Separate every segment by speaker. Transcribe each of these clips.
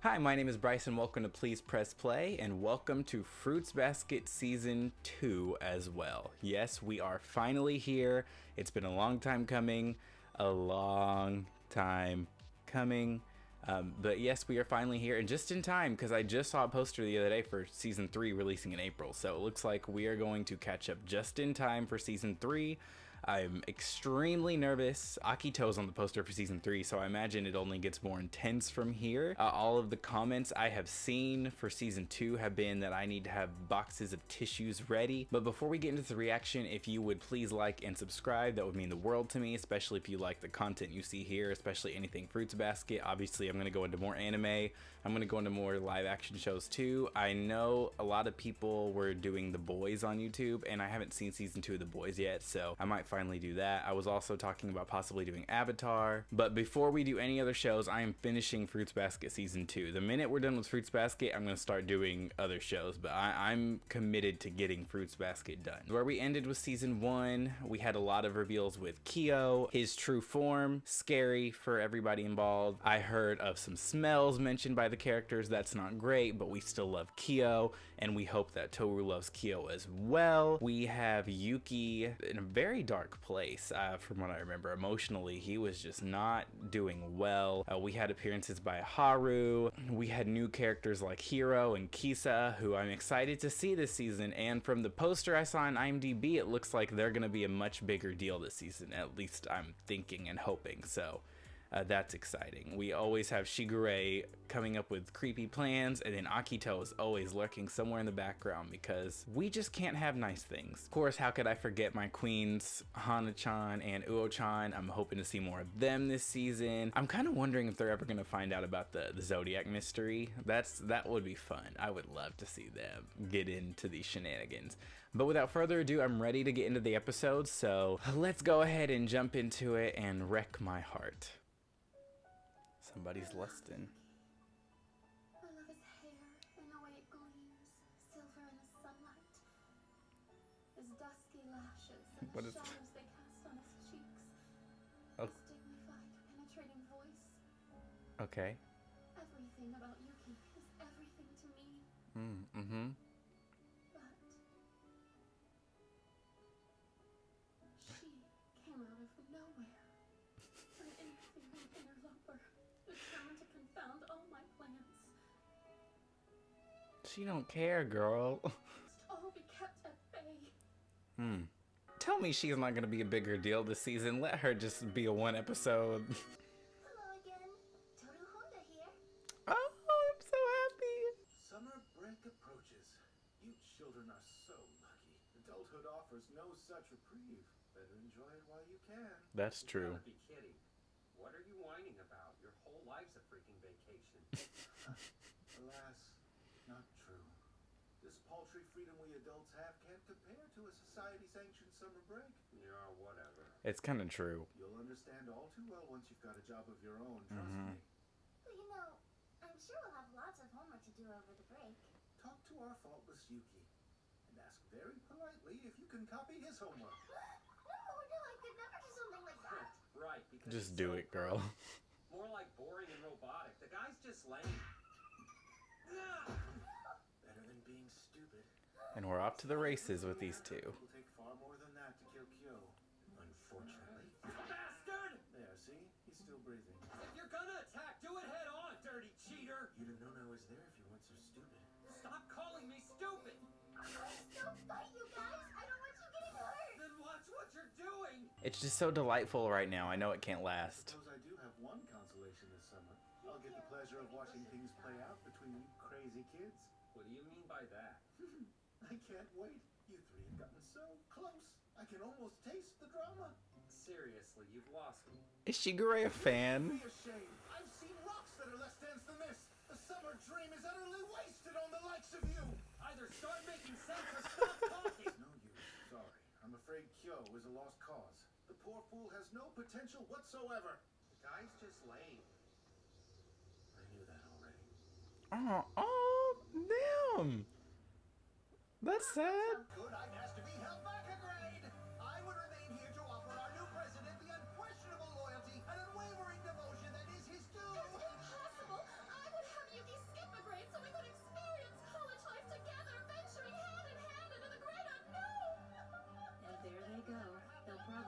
Speaker 1: Hi, my name is Bryson. Welcome to Please Press Play, and welcome to Fruits Basket Season 2 as well. Yes, we are finally here. It's been a long time coming. But yes, we are finally here, and just in time, because I just saw a poster the other day for Season 3 releasing in April, so it looks like we are going to catch up just in time for Season 3. I'm extremely nervous. Akito's on the poster for Season 3, so I imagine it only gets more intense from here. All of the comments I have seen for Season 2 have been that I need to have boxes of tissues ready. But before we get into the reaction, if you would please like and subscribe, that would mean the world to me, especially if you like the content you see here, especially anything Fruits Basket. Obviously, I'm going to go into more anime. I'm going to go into more live action shows too. I know a lot of people were doing The Boys on YouTube, and I haven't seen Season 2 of The Boys yet, so I might finally do that. I was also talking about possibly doing Avatar. But before we do any other shows, I am finishing Fruits Basket Season 2. The minute we're done with Fruits Basket, I'm going to start doing other shows, but I'm committed to getting Fruits Basket done. Where we ended with Season 1, we had a lot of reveals with Kyo, his true form, scary for everybody involved. I heard of some smells mentioned by the characters. That's not great, but we still love Kyo, and we hope that Toru loves Kyo as well. We have Yuki in a very dark place, from what I remember. Emotionally, he was just not doing well. We had appearances by Haru. We had new characters like Hiro and Kisa, who I'm excited to see this season, and from the poster I saw on IMDb, it looks like they're going to be a much bigger deal this season. At least I'm thinking and hoping so. That's exciting. We always have Shigure coming up with creepy plans, and then Akito is always lurking somewhere in the background because we just can't have nice things. Of course, how could I forget my queens, Hana-chan and Uo-chan? I'm hoping to see more of them this season. I'm kind of wondering if they're ever going to find out about the Zodiac mystery. That would be fun. I would love to see them get into these shenanigans. But without further ado, I'm ready to get into the episode, so let's go ahead and jump into it and wreck my heart. Somebody's lusting.
Speaker 2: I love his hair and the way it gleams, silver in the sunlight. His dusky lashes and the shadows they cast on his cheeks. His dignified, penetrating voice.
Speaker 1: Okay.
Speaker 2: Everything about Yuki is everything to me. But she came out of nowhere. An inhuman interloper, determined to confound all my plans.
Speaker 1: She don't care, girl.
Speaker 2: All be kept at bay.
Speaker 1: Tell me she's not gonna be a bigger deal this season. Let her just be a one episode.
Speaker 2: Hello again. Toru Honda here.
Speaker 1: Oh, I'm so happy.
Speaker 3: Summer break approaches. You children are so lucky. Adulthood offers no such reprieve. Better enjoy it while you can.
Speaker 1: That's
Speaker 4: You
Speaker 1: true.
Speaker 4: gotta be kidding. What are you whining about? Your whole life's a freaking vacation.
Speaker 3: Alas, not true. This paltry freedom we adults have can't compare to a society-sanctioned summer break.
Speaker 4: Yeah, whatever.
Speaker 1: It's kind of true.
Speaker 3: You'll understand all too well once you've got a job of your own, trust me.
Speaker 2: But you know, I'm sure we'll have lots of homework to do over the break.
Speaker 3: Talk to our faultless Yuki and ask very politely if you can copy his homework.
Speaker 2: No, I could never do something like that.
Speaker 4: Right, because
Speaker 1: Just
Speaker 4: he's
Speaker 1: do
Speaker 4: so
Speaker 1: it, girl.
Speaker 4: gross. More like boring and robotic. The guy's just lame.
Speaker 3: Better than being stupid.
Speaker 1: And we're off to the races with these two.
Speaker 3: It will take far more than that to kill Kyo. Unfortunately.
Speaker 4: Bastard!
Speaker 3: There, see? He's still breathing.
Speaker 4: If you're gonna attack, do it head on, dirty cheater!
Speaker 3: You'd have known I was there if you weren't so stupid.
Speaker 4: Stop calling me stupid!
Speaker 2: Don't fight, you guys. I don't want you getting hurt.
Speaker 4: Then watch what you're doing!
Speaker 1: It's just so delightful right now. I know it can't last.
Speaker 3: Suppose I do have one consolation this summer. I'll get the pleasure of watching things play out between you crazy kids.
Speaker 4: What do you mean by that?
Speaker 3: I can't wait. You three have gotten so close. I can almost taste the drama.
Speaker 4: Seriously, you've lost me.
Speaker 1: Is Shigure a fan?
Speaker 3: Be ashamed. I've seen rocks that are less dense than this. The summer dream is utterly wasted on the likes of you.
Speaker 4: Either start making sense or stop talking!
Speaker 3: No use. Sorry. I'm afraid Kyo is a lost cause. The poor fool has no potential whatsoever.
Speaker 4: The guy's just lame.
Speaker 3: I knew that already.
Speaker 1: Oh, damn. That's sad.
Speaker 3: Good, I'd ask to be held back a grade. I would remain here to offer our new president the unquestionable loyalty and unwavering devotion that is his due.
Speaker 2: It's impossible. I would have Yuki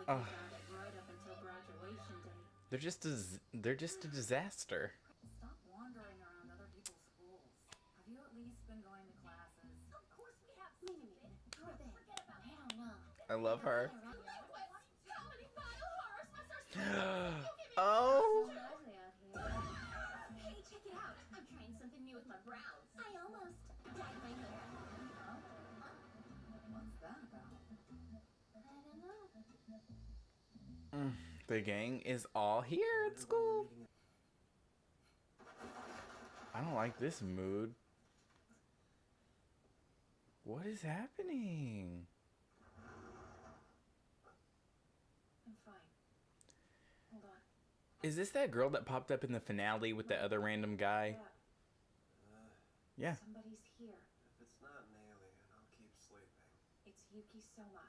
Speaker 2: lucky
Speaker 1: Ugh.
Speaker 2: about it right up until graduation day.
Speaker 1: They're just a disaster.
Speaker 2: Stop wandering around other people's schools. Have you at least been going to classes?
Speaker 5: Of course we have.
Speaker 2: Mimi, who are they?
Speaker 5: Forget about
Speaker 2: I don't know.
Speaker 1: I love her.
Speaker 5: Liquid! How many vile horrors must our school
Speaker 1: Oh.
Speaker 2: It's lively out here.
Speaker 5: Hey, check it out. I'm trying something new with my brows. I almost dyed my hair.
Speaker 2: Huh? What's that about?
Speaker 5: I don't know.
Speaker 1: The gang is all here at school. I don't like this mood. What is happening?
Speaker 2: I'm fine. Hold on.
Speaker 1: Is this that girl that popped up in the finale with the other random guy? Yeah.
Speaker 2: Somebody's here.
Speaker 3: If it's not an alien, I'll keep sleeping.
Speaker 2: It's Yuki Soma.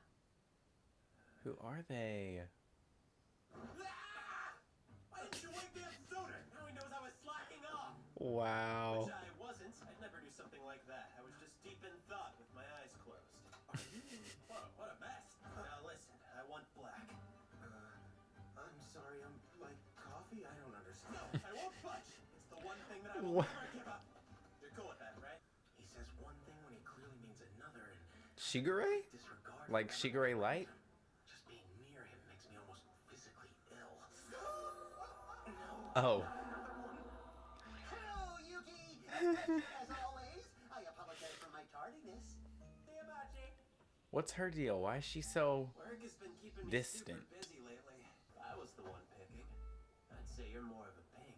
Speaker 1: Who are they?
Speaker 4: Why didn't you wake me up sooner? Now he knows I was slacking off.
Speaker 1: Wow.
Speaker 4: Which I wasn't. I'd never do something like that. I was just deep in thought with my eyes closed. Whoa, what a mess. Now listen, I want black.
Speaker 3: I'm sorry, I'm like coffee? I don't understand.
Speaker 4: No, I won't budge. It's the one thing that I will
Speaker 1: What?
Speaker 4: never give up. You're cool with that, right?
Speaker 3: He says one thing when he clearly means another and
Speaker 1: Shigure?
Speaker 3: disregard.
Speaker 1: Like
Speaker 3: whatever
Speaker 1: Shigure
Speaker 3: I
Speaker 1: Light?
Speaker 3: told him. Just being near him makes me almost physically ill.
Speaker 1: Oh.
Speaker 6: Hello, Yuki! As always, I apologize for my tardiness.
Speaker 4: See you, Machi.
Speaker 1: What's her deal? Why is she so...
Speaker 4: Work has been keeping me
Speaker 1: Distant.
Speaker 4: super busy lately. If I was the one picking, I'd say you're more of a pink.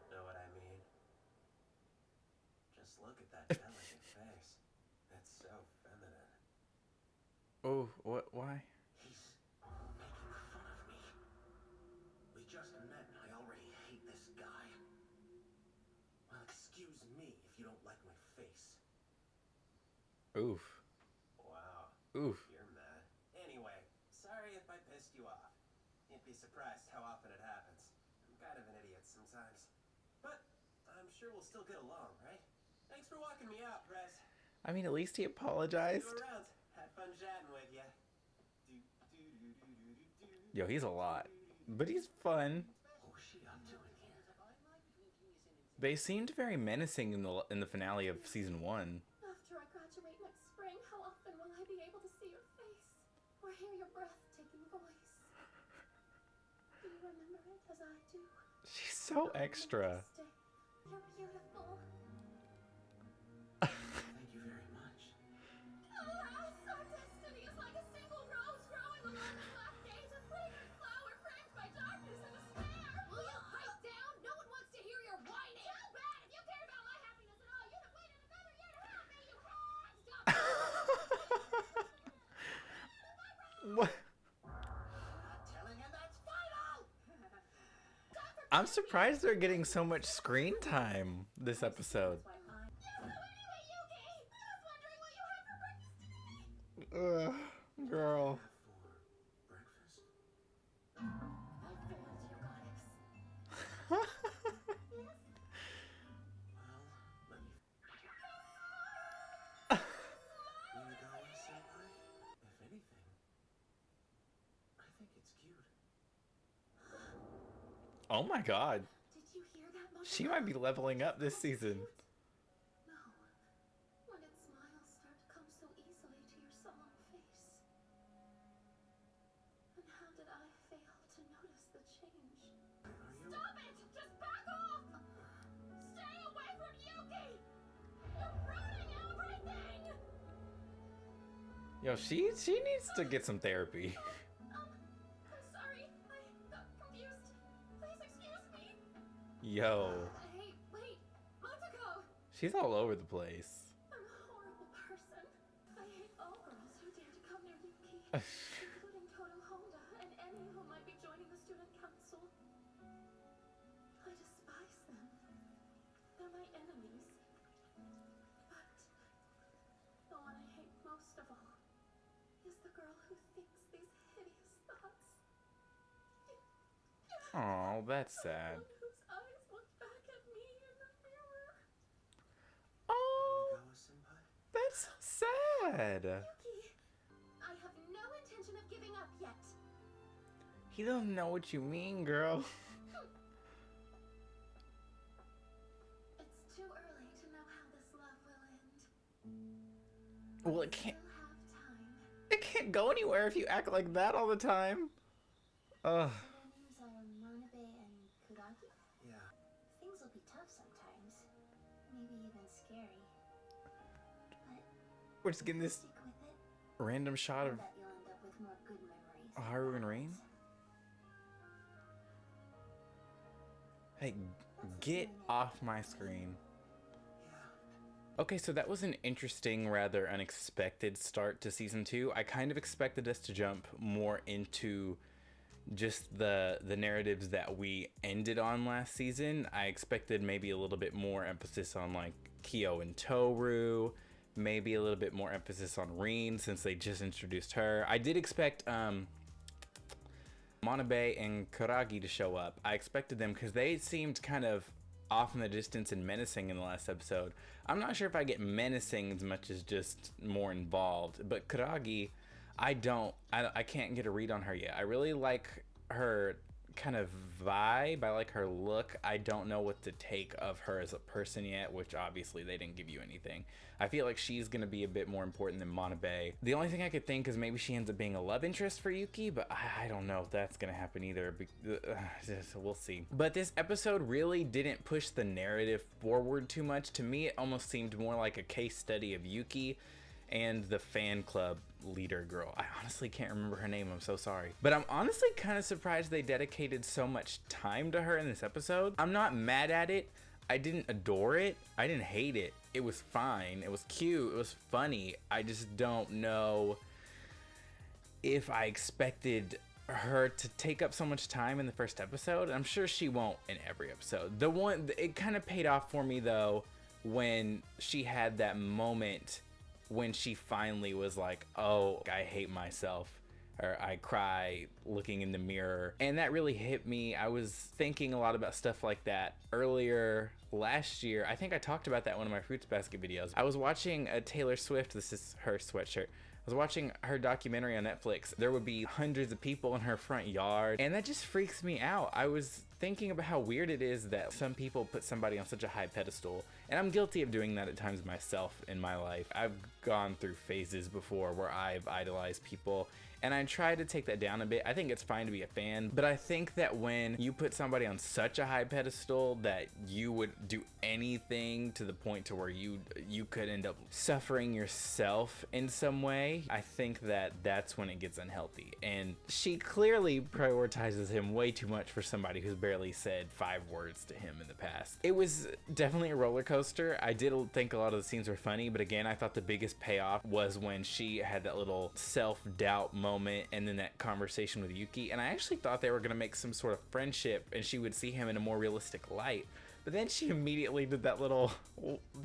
Speaker 4: Know what I mean? Just look at that delicate face. It's so feminine.
Speaker 1: Oh, what? Why?
Speaker 3: He's making fun of me. We just met and I already hate this guy. Well, excuse me if you don't like my face.
Speaker 1: Oof.
Speaker 4: Wow,
Speaker 1: Oof.
Speaker 4: you're mad. Anyway, sorry if I pissed you off. You'd be surprised how often it happens. I'm kind of an idiot sometimes. But I'm sure we'll still get along, right? Thanks for walking me out, Press.
Speaker 1: I mean, at least he
Speaker 4: See
Speaker 1: apologized.
Speaker 4: you around. Had fun chatting with ya.
Speaker 1: Yo, he's a lot. But he's fun.
Speaker 3: What's she up to in here?
Speaker 1: They seemed very menacing in the finale of season 1.
Speaker 2: After I graduate next spring, how often will I be able to see your face? Or hear your breathtaking voice? Do you remember it as I do?
Speaker 1: She's so extra.
Speaker 2: Stay. You're beautiful.
Speaker 3: Thank you very much.
Speaker 2: Alas, our destiny is like a single rose growing along the black days, a fragrant flower framed by darkness and despair.
Speaker 5: Will you pipe down? No one wants to hear your whining. Too bad. If you cared about my happiness at all, you'd have waited another year to help me. You stop.
Speaker 1: What?
Speaker 6: Not telling him that's final!
Speaker 1: I'm surprised they're getting so much screen time this episode.
Speaker 2: Why I
Speaker 5: So anyway, Yuki, I was wondering what you had for breakfast today.
Speaker 1: Ugh, girl.
Speaker 3: For breakfast?
Speaker 2: I failed you, goddess.
Speaker 3: Well, let me. Unigawa-senpai? If anything, I think it's cute.
Speaker 1: Oh my god.
Speaker 2: Did you hear that, Mother?
Speaker 1: She might be leveling up this season.
Speaker 2: No. When did smiles start to come so easily to your solemn face? And how did I fail to notice the change?
Speaker 3: Are you?
Speaker 5: Stop it! Just back off! Stay away from Yuki! You're ruining everything!
Speaker 1: Yo, she needs to get some therapy.
Speaker 2: I'm sorry. I got confused. Please excuse me.
Speaker 1: Yo,
Speaker 2: Hey, wait. Motoko!
Speaker 1: she's all over the place.
Speaker 2: I'm a horrible person. I hate all girls who dare to come near Yuki, including Toto Honda and any who might be joining the student council. I despise them. They're my enemies. But the one I hate most of all is the girl who thinks these hideous thoughts.
Speaker 1: Oh, that's sad.
Speaker 2: One whose eyes look back at me in the mirror.
Speaker 1: Oh,
Speaker 3: Unigawa-senpai?
Speaker 1: that's so sad.
Speaker 5: Yuki, I have no intention of giving up yet.
Speaker 1: He doesn't know what you mean, girl.
Speaker 2: It's too early to know how this love will end.
Speaker 1: Well,
Speaker 2: We
Speaker 1: it can't.
Speaker 2: still have time.
Speaker 1: It can't go anywhere if you act like that all the time. Ugh.
Speaker 2: So their names are Manabe and Kuragi?
Speaker 3: Yeah.
Speaker 2: Things will be tough sometimes. Maybe even scary. But
Speaker 1: We're just getting this
Speaker 2: stick with it.
Speaker 1: random shot
Speaker 2: I
Speaker 1: of
Speaker 2: bet you'll end up with more good memories. than
Speaker 1: Haru and
Speaker 2: bad
Speaker 1: Rain.
Speaker 2: ones.
Speaker 1: Hey, get off my screen.
Speaker 3: Yeah.
Speaker 1: Okay, so that was an interesting, rather unexpected start to season 2. I kind of expected us to jump more into just the narratives that we ended on last season. I expected maybe a little bit more emphasis on like Kyo and Toru, maybe a little bit more emphasis on Rin since they just introduced her. I did expect Manabe and Kuragi to show up. I expected them because they seemed kind of off in the distance and menacing in the last episode. I'm not sure if I get menacing as much as just more involved, but Kuragi, I can't get a read on her yet. I really like her kind of vibe. I like her look. I don't know what to take of her as a person yet, which obviously they didn't give you anything. I feel like she's going to be a bit more important than Manabe. The only thing I could think is maybe she ends up being a love interest for Yuki, but I don't know if that's going to happen either. We'll see. But this episode really didn't push the narrative forward too much. To me, it almost seemed more like a case study of Yuki and the fan club leader girl. I honestly can't remember her name. I'm so sorry. But I'm honestly kind of surprised they dedicated so much time to her in this episode. I'm not mad at it. I didn't adore it. I didn't hate it. It was fine. It was cute. It was funny. I just don't know if I expected her to take up so much time in the first episode. I'm sure she won't in every episode. It kind of paid off for me though when she had that moment when she finally was like, oh, I hate myself, or I cry looking in the mirror. And that really hit me. I was thinking a lot about stuff like that earlier last year. I think I talked about that in one of my Fruits Basket videos. I was watching a Taylor Swift, this is her sweatshirt. I was watching her documentary on Netflix. There would be hundreds of people in her front yard, and that just freaks me out. I was thinking about how weird it is that some people put somebody on such a high pedestal, and I'm guilty of doing that at times myself in my life. I've gone through phases before where I've idolized people, and I try to take that down a bit. I think it's fine to be a fan, but I think that when you put somebody on such a high pedestal that you would do anything to the point to where you could end up suffering yourself in some way, I think that that's when it gets unhealthy. And she clearly prioritizes him way too much for somebody who's barely said 5 words to him in the past. It was definitely a roller coaster. I did think a lot of the scenes were funny, but again, I thought the biggest payoff was when she had that little self-doubt moment and then that conversation with Yuki, and I actually thought they were going to make some sort of friendship and she would see him in a more realistic light, but then she immediately did that little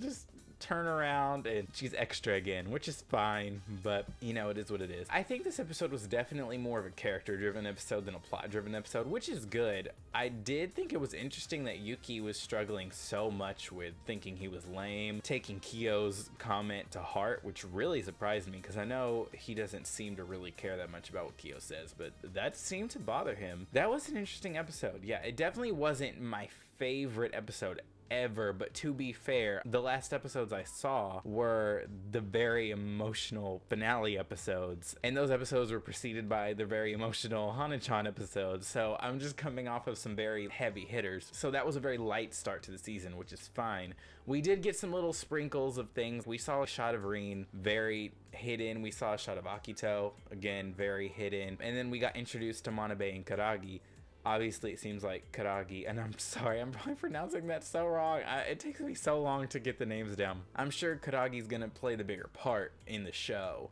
Speaker 1: just turn around and she's extra again, which is fine, but you know, it is what it is. I think this episode was definitely more of a character driven episode than a plot driven episode, which is good. I did think it was interesting that Yuki was struggling so much with thinking he was lame, taking Kyo's comment to heart, which really surprised me because I know he doesn't seem to really care that much about what Kyo says, but that seemed to bother him. That was an interesting episode. Yeah, it definitely wasn't my favorite episode ever, but to be fair, the last episodes I saw were the very emotional finale episodes, and those episodes were preceded by the very emotional Hana-chan episodes, so I'm just coming off of some very heavy hitters. So that was a very light start to the season, which is fine. We did get some little sprinkles of things. We saw a shot of Rin, very hidden. We saw a shot of Akito, again, very hidden. And then we got introduced to Manabe and Karagi. Obviously, it seems like Karagi, and I'm sorry, I'm probably pronouncing that so wrong. It takes me so long to get the names down. I'm sure Karagi's gonna play the bigger part in the show.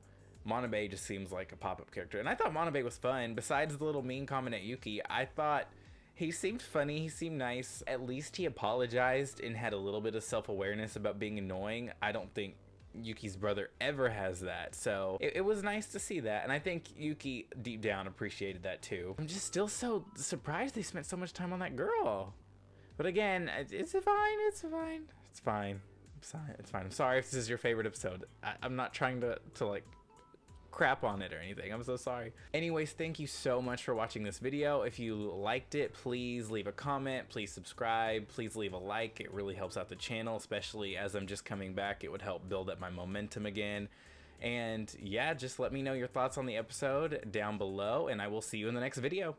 Speaker 1: Manabe just seems like a pop-up character, and I thought Manabe was fun. Besides the little mean comment at Yuki, I thought he seemed funny, he seemed nice. At least he apologized and had a little bit of self-awareness about being annoying. I don't think Yuki's brother ever has that, so it was nice to see that, and I think Yuki deep down appreciated that too. I'm just still so surprised they spent so much time on that girl, but again, it's fine. I'm sorry if this is your favorite episode. I'm not trying to like crap on it or anything. I'm so sorry. Anyways, thank you so much for watching this video. If you liked it, please leave a comment, please subscribe, please leave a like. It really helps out the channel, especially as I'm just coming back. It would help build up my momentum again. And yeah, just let me know your thoughts on the episode down below, and I will see you in the next video.